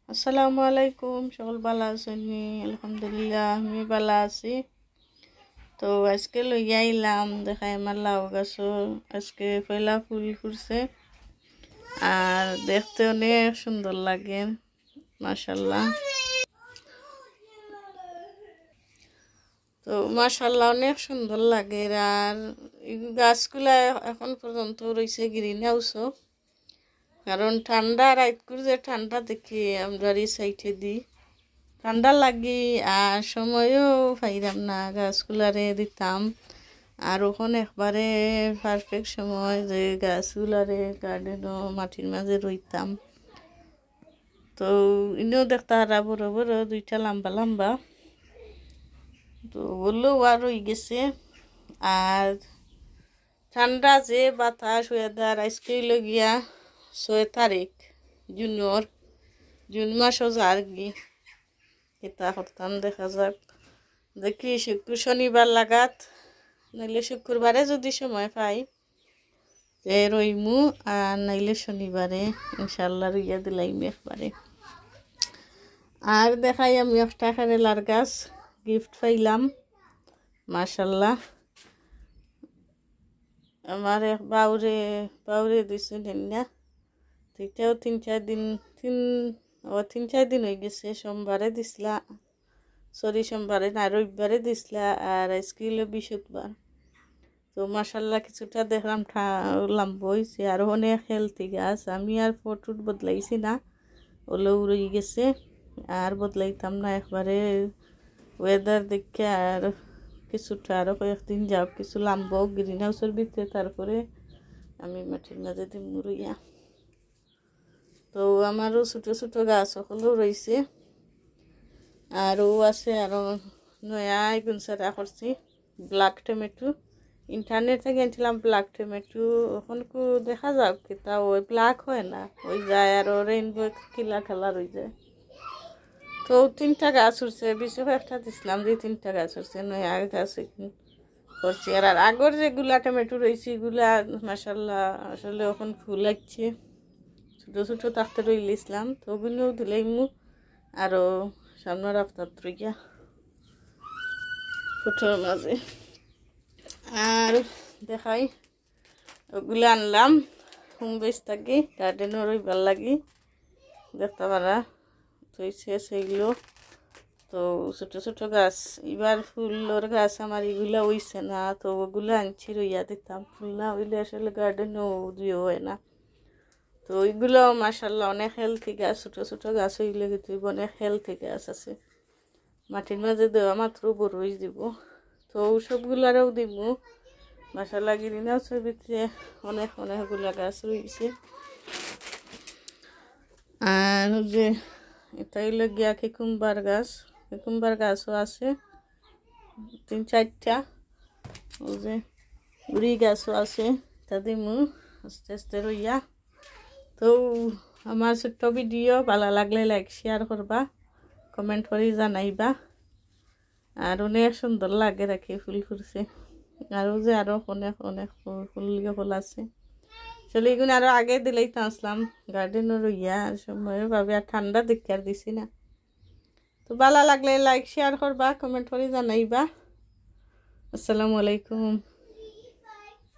আসসালামু আলাইকুম, সকল ভালো আছেন? আলহামদুলিল্লাহ আমি ভালো আছি। তো আজকে লইয়া আইলাম দেখাই আমার লাউ গাছও আজকে পয়লা ফুল ফুটছে আর দেখতে অনেক সুন্দর লাগে মাশাল্লাহ। তো মাশাল্লাহ অনেক সুন্দর লাগে। আর এই গাছগুলা এখন পর্যন্ত রয়েছে গ্রিন হাউসও, কারণ ঠান্ডা রাতকুর যে ঠান্ডা দেখি আমরা এই সাইডে দিই ঠান্ডা লাগি আর সময়ও পাইলাম না গাছগুলারে দিতাম। আর ওখানে একবারে পারফেক্ট সময় যে গাছগুলারে গার্ডেনও মাটির মাঝে রইতাম। তো ইনেও দেখতে হারা বড় বড় দুইটা লম্বা লম্বা, তো বললেও আর রই গেছে। আর ঠান্ডা যে বাতাস ওয়েদার আজকে লগিয়া 6 তারিখ জুন মাসও যার গি এটা করতাম দেখা যাক, দেখি শনিবার লাগাত নাইলে শুক্রবারে যদি সময় পাই যে রইমু, আর নাইলে শনিবারে ইনশাল্লাহ রইয়া দিলাইম একবারে। আর দেখাই আমি একটা কারেলার গাছ গিফট পাইলাম মাশাল্লাহ। আমার এক বাউরে দিছে না, এটাও 3-4 দিন হয়ে গেছে। সোমবারে দিছিলা, সোমবারে না রবিবারে দিছিলা, আর আজকে হলো বৃহস্পতিবার। তো মাশাল্লাহ কিছুটা দেখলাম লম্বা হয়েছে আর অনেক হেলথি গাছ। আমি আর ফটোট বদলাইছি না, ওলেও রয়ে গেছে আর বদলাইতাম না একবারে ওয়েদার দেখে। আর কিছুটা আরও কয়েকদিন যাও কিছু লম্বা গ্রিন হাউসের ভিতরে, তারপরে আমি মাটির মাঝে দিম রইয়া। তো আমারও ছোটো ছোটো গাছ সকলেও রয়েছে, আরও আছে। আরও নয়া এগুন সারা করছি ব্ল্যাক টমেটো, ইন্টারনেট থেকে আনছিলাম ব্ল্যাক টমেটো। এখন কু দেখা যাক কিতা ওই ব্ল্যাক হয় না, ওই যায় আরও রেইনবো কিলা কালার হয়ে যায়। তো 3টা গাছ উঠছে, বেশি একটা দিছিলাম যে 3টা গাছ উঠছে, নয়া গাছ করছি। আর আগর যেগুলা টমেটো রয়েছে এগুলা মাশাল্লাহ আসলে এখন ফুল লাগছে, ছোটো ছোটো থাকতে রইলাম। তো ওগুলোও দিলাইমু আরও সামনের রাস্তার রইয়া ফটোর মাঝে। আর দেখাই ওগুলো আনলাম হোম বেস থাকি গার্ডেনও রইবার লাগি, দেখতে পারা থইছে সেইগুলো। তো ছোটো ছোটো গাছ এবার ফুলের গাছ আমার এগুলো হইছে না, তো ওগুলো আনছি রইয়া দিতাম। ফুল না হইলে আসলে গার্ডেনও দিও হয় না। তো ওইগুলো মাশাল্লাহ অনেক হেলথি গাছ, ছোটো ছোটো গাছ হইলে কিন্তু অনেক হেলথি গাছ আছে, মাটির মাঝে দেওয়া মাত্র বড় হয়ে দিব। তো সবগুলারও দিব মাশাল্লাহ। গ্রিন হাউসের ভিতরে অনেকগুলা গাছ রয়েছে। আর যে এটা হইলো গিয়া কিকুম্বার গাছও আছে 3-4টা। ওই যে উড়ি গাছও আছে, তা দিমু আস্তে আস্তে রইয়া। তো আমার ছোট্ট ভিডিও ভালো লাগলে লাইক শেয়ার করবা, কমেন্ট করে জানাইবা। আর অনেক সুন্দর লাগে রাখি ফুল ফুটছে, আরও যে আরও অনেক ফুল আছে। আসলে এগুলো আরও আগে দিলেই তো আসলাম গার্ডেনও রইয়া, আর সময়ের ভাবে আর ঠান্ডা দেখতে আর দিছি না। তো ভালো লাগলে লাইক শেয়ার করবা, কমেন্ট করে জানাইবা। আসসালামু আলাইকুম।